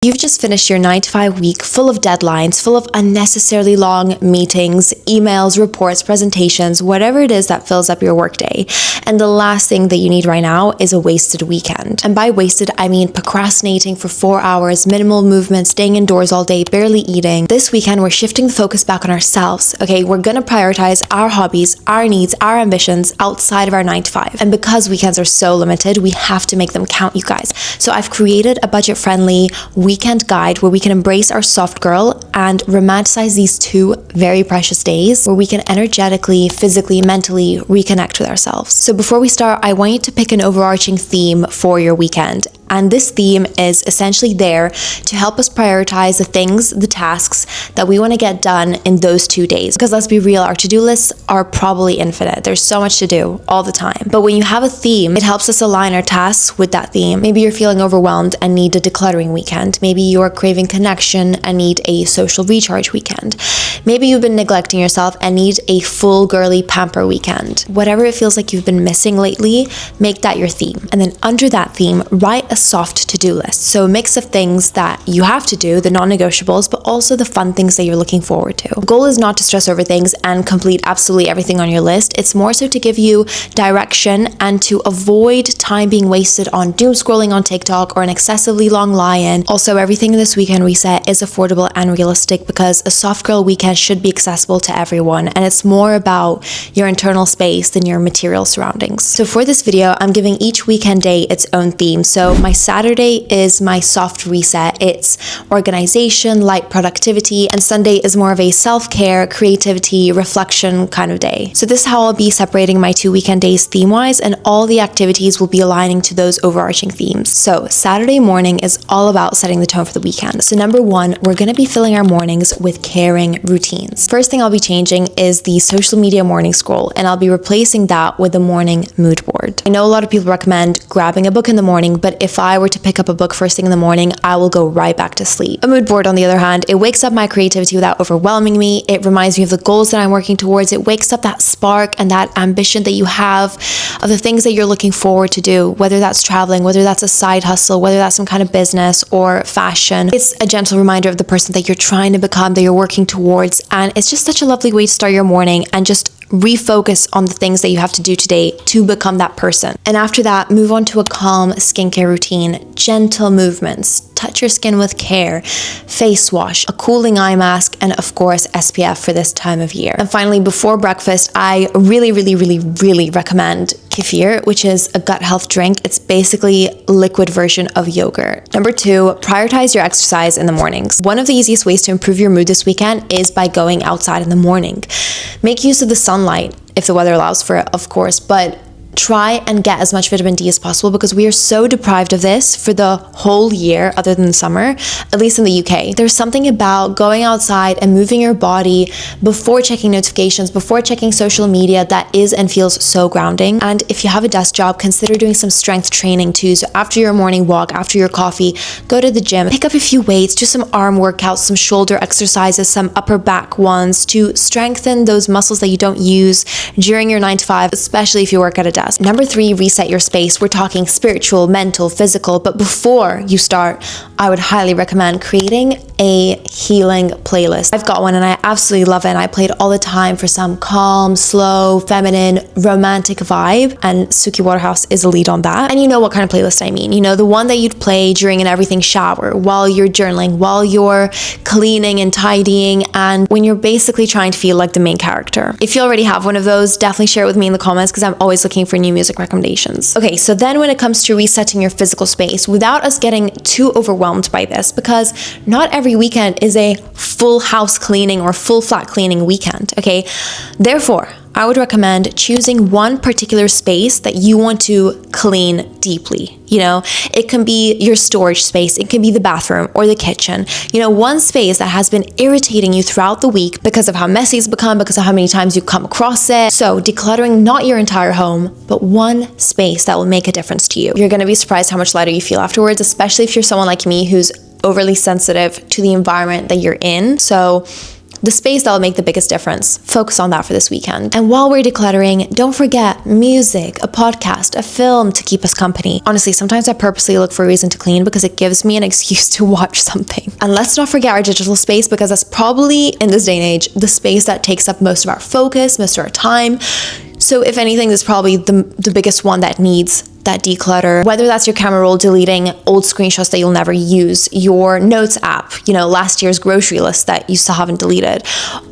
You've just finished your 9 to 5 week full of deadlines, full of unnecessarily long meetings, emails, reports, presentations, whatever it is that fills up your workday. And the last thing that you need right now is a wasted weekend. And by wasted, I mean procrastinating for 4 hours, minimal movement, staying indoors all day, barely eating. This weekend, we're shifting the focus back on ourselves, okay? We're gonna prioritize our hobbies, our needs, our ambitions outside of our 9 to 5. And because weekends are so limited, we have to make them count, you guys. So I've created a budget-friendly weekend guide where we can embrace our soft girl and romanticize these 2 very precious days where we can energetically, physically, mentally reconnect with ourselves. So before we start, I want you to pick an overarching theme for your weekend. And this theme is essentially there to help us prioritize the things, the tasks that we want to get done in those 2 days. Because let's be real, our to-do lists are probably infinite. There's so much to do all the time. But when you have a theme, it helps us align our tasks with that theme. Maybe you're feeling overwhelmed and need a decluttering weekend. Maybe you're craving connection and need a social recharge weekend. Maybe you've been neglecting yourself and need a full girly pamper weekend. Whatever it feels like you've been missing lately, make that your theme. And then under that theme, write a soft to-do list. So a mix of things that you have to do, the non-negotiables, but also the fun things that you're looking forward to. The goal is not to stress over things and complete absolutely everything on your list. It's more so to give you direction and to avoid time being wasted on doom scrolling on TikTok or an excessively long lie-in. Also, everything in this weekend reset is affordable and realistic because a soft girl weekend should be accessible to everyone, and it's more about your internal space than your material surroundings. So for this video, I'm giving each weekend day its own theme. So my Saturday is my soft reset. It's organization, light productivity, and Sunday is more of a self-care, creativity, reflection kind of day. So this is how I'll be separating my 2 weekend days theme-wise, and all the activities will be aligning to those overarching themes. So Saturday morning is all about setting the tone for the weekend. So number 1, we're gonna be filling our mornings with caring routines. First thing I'll be changing is the social media morning scroll, and I'll be replacing that with a morning mood board. I know a lot of people recommend grabbing a book in the morning, but if I were to pick up a book first thing in the morning, I will go right back to sleep. A mood board, on the other hand, it wakes up my creativity without overwhelming me. It reminds me of the goals that I'm working towards. It wakes up that spark and that ambition that you have of the things that you're looking forward to do, whether that's traveling, whether that's a side hustle, whether that's some kind of business or fashion. It's a gentle reminder of the person that you're trying to become, that you're working towards, and it's just such a lovely way to start your morning and just refocus on the things that you have to do today to become that person. And after that, move on to a calm skincare routine, gentle movements, touch your skin with care, face wash, a cooling eye mask, and of course SPF for this time of year. And finally, before breakfast, I really recommend kefir, which is a gut health drink. It's basically a liquid version of yogurt. Number 2, prioritize your exercise in the mornings. One of the easiest ways to improve your mood this weekend is by going outside in the morning. Make use of the sunlight if the weather allows for it, of course, but try and get as much vitamin D as possible because we are so deprived of this for the whole year other than the summer, at least in the UK. There's something about going outside and moving your body before checking notifications, before checking social media that is and feels so grounding. And if you have a desk job, consider doing some strength training too. So after your morning walk, after your coffee, go to the gym, pick up a few weights, do some arm workouts, some shoulder exercises, some upper back ones to strengthen those muscles that you don't use during your 9 to 5, especially if you work at a desk. Number 3, reset your space. We're talking spiritual, mental, physical, but before you start, I would highly recommend creating a healing playlist. I've got one and I absolutely love it, and I play it all the time for some calm, slow, feminine, romantic vibe, and Suki Waterhouse is a lead on that. And you know what kind of playlist I mean. You know, the one that you'd play during an everything shower, while you're journaling, while you're cleaning and tidying, and when you're basically trying to feel like the main character. If you already have one of those, definitely share it with me in the comments because I'm always looking for new music recommendations. Okay, so then when it comes to resetting your physical space, without us getting too overwhelmed by this, because not every weekend is a full house cleaning or full flat cleaning weekend, okay? Therefore, I would recommend choosing one particular space that you want to clean deeply. You know, it can be your storage space, it can be the bathroom or the kitchen. You know, one space that has been irritating you throughout the week because of how messy it's become, because of how many times you come across it. So decluttering not your entire home, but one space that will make a difference to you. You're gonna be surprised how much lighter you feel afterwards, especially if you're someone like me who's overly sensitive to the environment that you're in. So the space that will make the biggest difference. Focus on that for this weekend. And while we're decluttering, don't forget music, a podcast, a film to keep us company. Honestly, sometimes I purposely look for a reason to clean because it gives me an excuse to watch something. And let's not forget our digital space, because that's probably, in this day and age, the space that takes up most of our focus, most of our time. So if anything, this is probably the biggest one that needs that declutter, whether that's your camera roll deleting old screenshots that you'll never use, your notes app, last year's grocery list that you still haven't deleted,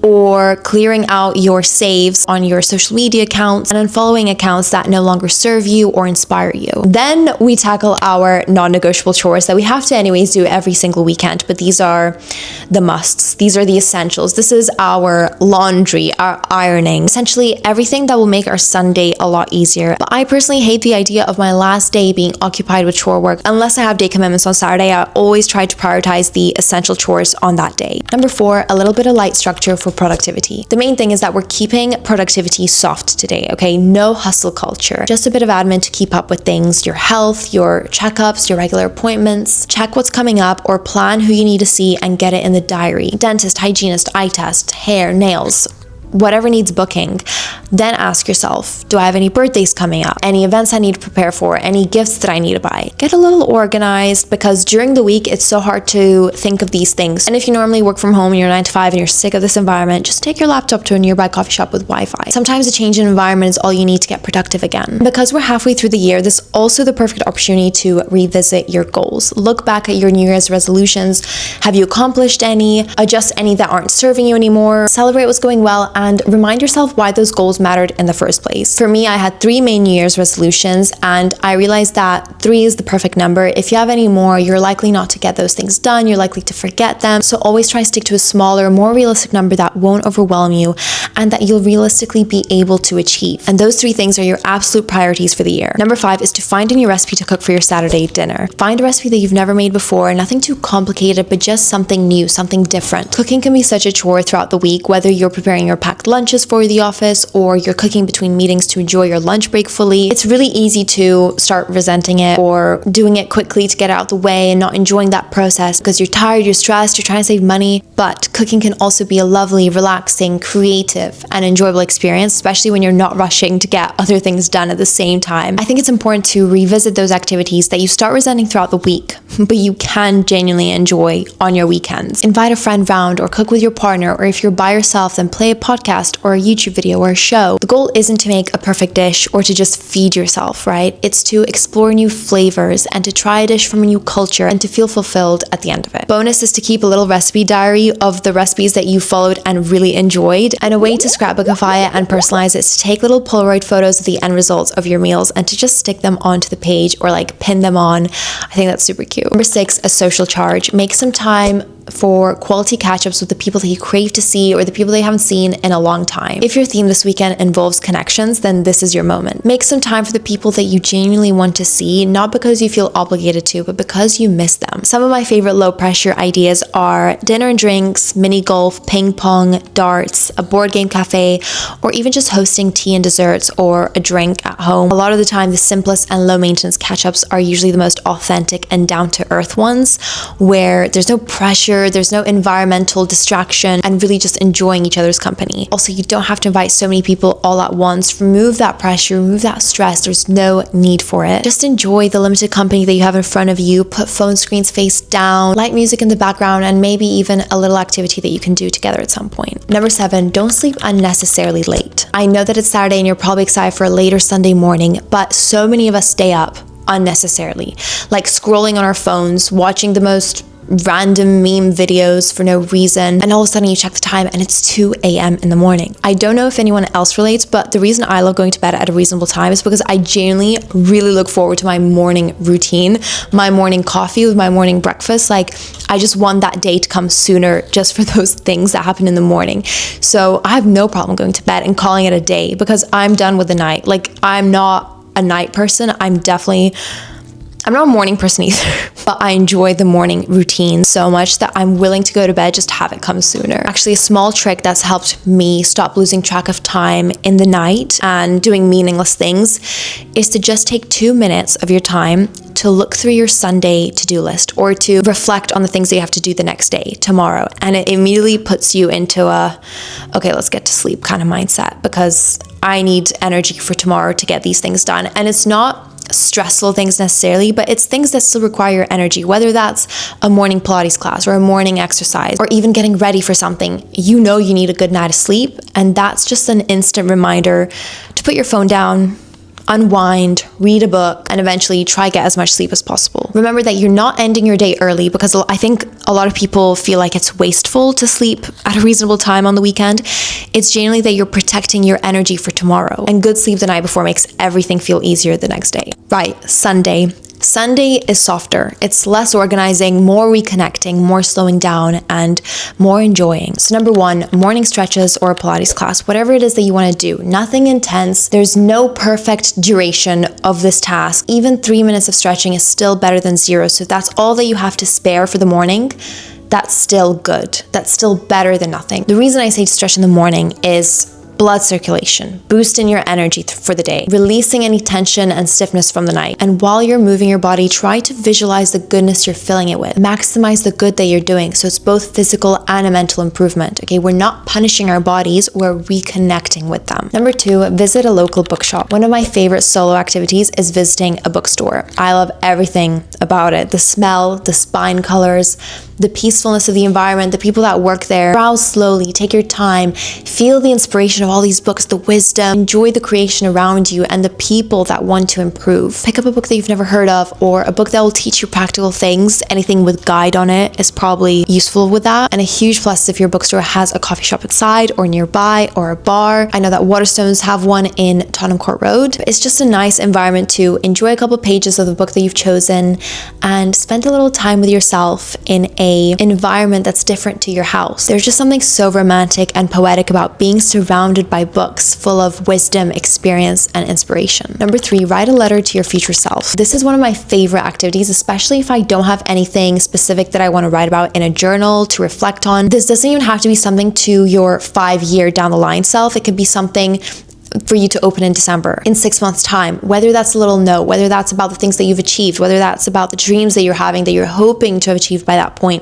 or clearing out your saves on your social media accounts and unfollowing accounts that no longer serve you or inspire you. Then we tackle our non-negotiable chores that we have to anyways do every single weekend, but these are the musts. These are the essentials. This is our laundry, our ironing, essentially everything that will make our Sunday a lot easier. But I personally hate the idea of my last day being occupied with chore work. Unless I have day commitments on Saturday, I always try to prioritize the essential chores on that day. Number 4, a little bit of light structure for productivity. The main thing is that we're keeping productivity soft today, okay? No hustle culture. Just a bit of admin to keep up with things, your health, your checkups, your regular appointments. Check what's coming up or plan who you need to see and get it in the diary. Dentist, hygienist, eye test, hair, nails, whatever needs booking. Then ask yourself, do I have any birthdays coming up? Any events I need to prepare for? Any gifts that I need to buy? Get a little organized, because during the week, it's so hard to think of these things. And if you normally work from home and you're 9 to 5 and you're sick of this environment, just take your laptop to a nearby coffee shop with Wi-Fi. Sometimes a change in environment is all you need to get productive again. Because we're halfway through the year, this is also the perfect opportunity to revisit your goals. Look back at your New Year's resolutions. Have you accomplished any? Adjust any that aren't serving you anymore. Celebrate what's going well and remind yourself why those goals mattered in the first place. For me, I had 3 main New Year's resolutions, and I realized that 3 is the perfect number. If you have any more, you're likely not to get those things done. You're likely to forget them. So always try to stick to a smaller, more realistic number that won't overwhelm you and that you'll realistically be able to achieve. And those 3 things are your absolute priorities for the year. Number 5 is to find a new recipe to cook for your Saturday dinner. Find a recipe that you've never made before, nothing too complicated, but just something new, something different. Cooking can be such a chore throughout the week, whether you're preparing your packed lunches for the office or you're cooking between meetings to enjoy your lunch break fully. It's really easy to start resenting it or doing it quickly to get out the way and not enjoying that process because you're tired, you're stressed, you're trying to save money. But cooking can also be a lovely, relaxing, creative, and enjoyable experience, especially when you're not rushing to get other things done at the same time. I think it's important to revisit those activities that you start resenting throughout the week, but you can genuinely enjoy on your weekends. Invite a friend round or cook with your partner, or if you're by yourself, then play a podcast or a YouTube video or a show. The goal isn't to make a perfect dish or to just feed yourself, right? It's to explore new flavors and to try a dish from a new culture and to feel fulfilled at the end of it. Bonus is to keep a little recipe diary of the recipes that you followed and really enjoyed, and a way to scrapbookify it and personalize it is to take little Polaroid photos of the end results of your meals and to just stick them onto the page or like pin them on. I think that's super cute. Number 6, a social charge. Make some time for quality catch-ups with the people that you crave to see or the people that you haven't seen in a long time. If your theme this weekend involves connections, then this is your moment. Make some time for the people that you genuinely want to see, not because you feel obligated to, but because you miss them. Some of my favorite low-pressure ideas are dinner and drinks, mini golf, ping pong, darts, a board game cafe, or even just hosting tea and desserts or a drink at home. A lot of the time, the simplest and low-maintenance catch-ups are usually the most authentic and down-to-earth ones, where there's no pressure, there's no environmental distraction, and really just enjoying each other's company. Also, you don't have to invite so many people all at once. Remove that pressure, remove that stress. There's no need for it. Just enjoy the limited company that you have in front of you. Put phone screens face down, light music in the background, and maybe even a little activity that you can do together at some point. Number 7, don't sleep unnecessarily late. I know that it's Saturday and you're probably excited for a later Sunday morning, but so many of us stay up unnecessarily, like scrolling on our phones, watching the most random meme videos for no reason, and all of a sudden you check the time and it's 2 a.m. in the morning. I don't know if anyone else relates, but the reason I love going to bed at a reasonable time is because I genuinely really look forward to my morning routine, my morning coffee with my morning breakfast. Like, I just want that day to come sooner just for those things that happen in the morning. So I have no problem going to bed and calling it a day because I'm done with the night. Like, I'm not a night person. I'm definitely I'm not a morning person either, but I enjoy the morning routine so much that I'm willing to go to bed just to have it come sooner. Actually, a small trick that's helped me stop losing track of time in the night and doing meaningless things is to just take 2 minutes of your time to look through your Sunday to-do list or to reflect on the things that you have to do the next day, tomorrow. And it immediately puts you into a, okay, let's get to sleep kind of mindset, because I need energy for tomorrow to get these things done. And it's not stressful things necessarily, but it's things that still require your energy, whether that's a morning Pilates class or a morning exercise or even getting ready for something. You know you need a good night of sleep, and that's just an instant reminder to put your phone down, unwind, read a book, and eventually try get as much sleep as possible. Remember that you're not ending your day early, because I think a lot of people feel like it's wasteful to sleep at a reasonable time on the weekend. It's generally that you're protecting your energy for tomorrow, and good sleep the night before makes everything feel easier the next day. Right, Sunday. Sunday is softer. It's less organizing, more reconnecting, more slowing down, and more enjoying. So number 1, morning stretches or a Pilates class, whatever it is that you want to do. Nothing intense. There's no perfect duration of this task. Even 3 minutes of stretching is still better than 0. So if that's all that you have to spare for the morning, that's still good. That's still better than nothing. The reason I say to stretch in the morning is blood circulation, boosting your energy for the day, releasing any tension and stiffness from the night. And while you're moving your body, try to visualize the goodness you're filling it with. Maximize the good that you're doing, so it's both physical and a mental improvement. Okay, we're not punishing our bodies, we're reconnecting with them. Number 2, visit a local bookshop. One of my favorite solo activities is visiting a bookstore. I love everything about it. The smell, the spine colors, the peacefulness of the environment, the people that work there. Browse slowly, take your time, feel the inspiration of all these books, the wisdom, enjoy the creation around you and the people that want to improve. Pick up a book that you've never heard of, or a book that will teach you practical things. Anything with guide on it is probably useful with that. And a huge plus is if your bookstore has a coffee shop inside or nearby, or a bar. I know that Waterstones have one in Tottenham Court Road. It's just a nice environment to enjoy a couple pages of the book that you've chosen and spend a little time with yourself in a environment that's different to your house. There's just something so romantic and poetic about being surrounded by books full of wisdom, experience, and inspiration. Number 3, write a letter to your future self. This is one of my favorite activities, especially if I don't have anything specific that I want to write about in a journal to reflect on. This doesn't even have to be something to your 5-year down the line self. It could be something for you to open in December, in 6 months' time, whether that's a little note, whether that's about the things that you've achieved, whether that's about the dreams that you're having that you're hoping to have achieved by that point,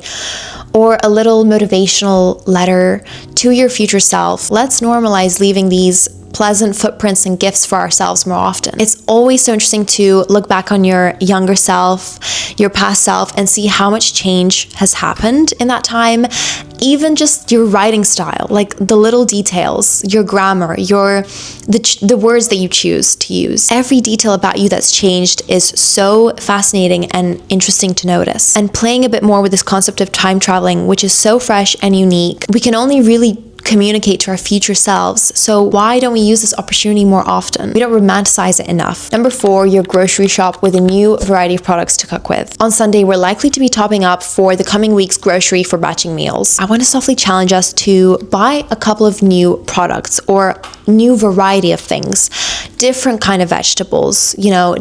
or a little motivational letter to your future self. Let's normalize leaving these pleasant footprints and gifts for ourselves more often. It's always so interesting to look back on your younger self, your past self, and see how much change has happened in that time. Even just your writing style, like the little details, your grammar, the words that you choose to use. Every detail about you that's changed is so fascinating and interesting to notice. And playing a bit more with this concept of time traveling, which is so fresh and unique, we can only really communicate to our future selves. So why don't we use this opportunity more often? We don't romanticize it enough. Number 4, your grocery shop with a new variety of products to cook with. On Sunday, we're likely to be topping up for the coming week's grocery for batching meals. I want to softly challenge us to buy a couple of new products or new variety of things, different kind of vegetables,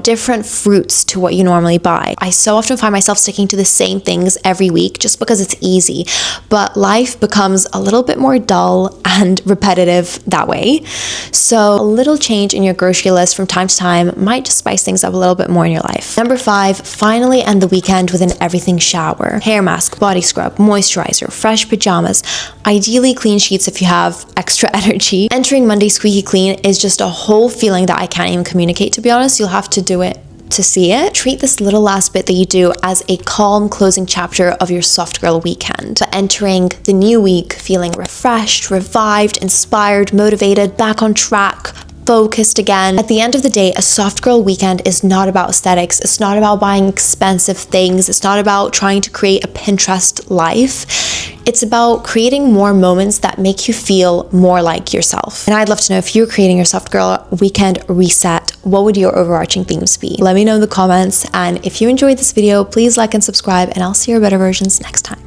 different fruits to what you normally buy. I so often find myself sticking to the same things every week just because it's easy, but life becomes a little bit more dull and repetitive that way. So a little change in your grocery list from time to time might just spice things up a little bit more in your life. Number 5, finally end the weekend with an everything shower. Hair mask, body scrub, moisturizer, fresh pajamas, ideally clean sheets if you have extra energy. Entering Monday squeaky clean is just a whole feeling that I can't even communicate, to be honest. You'll have to do it to see it. Treat this little last bit that you do as a calm closing chapter of your soft girl weekend. But entering the new week feeling refreshed, revived, inspired, motivated, back on track, focused again. At the end of the day, a soft girl weekend is not about aesthetics. It's not about buying expensive things. It's not about trying to create a Pinterest life. It's about creating more moments that make you feel more like yourself. And I'd love to know, if you're creating your soft girl weekend reset, what would your overarching themes be? Let me know in the comments. And if you enjoyed this video, please like and subscribe, and I'll see your better versions next time.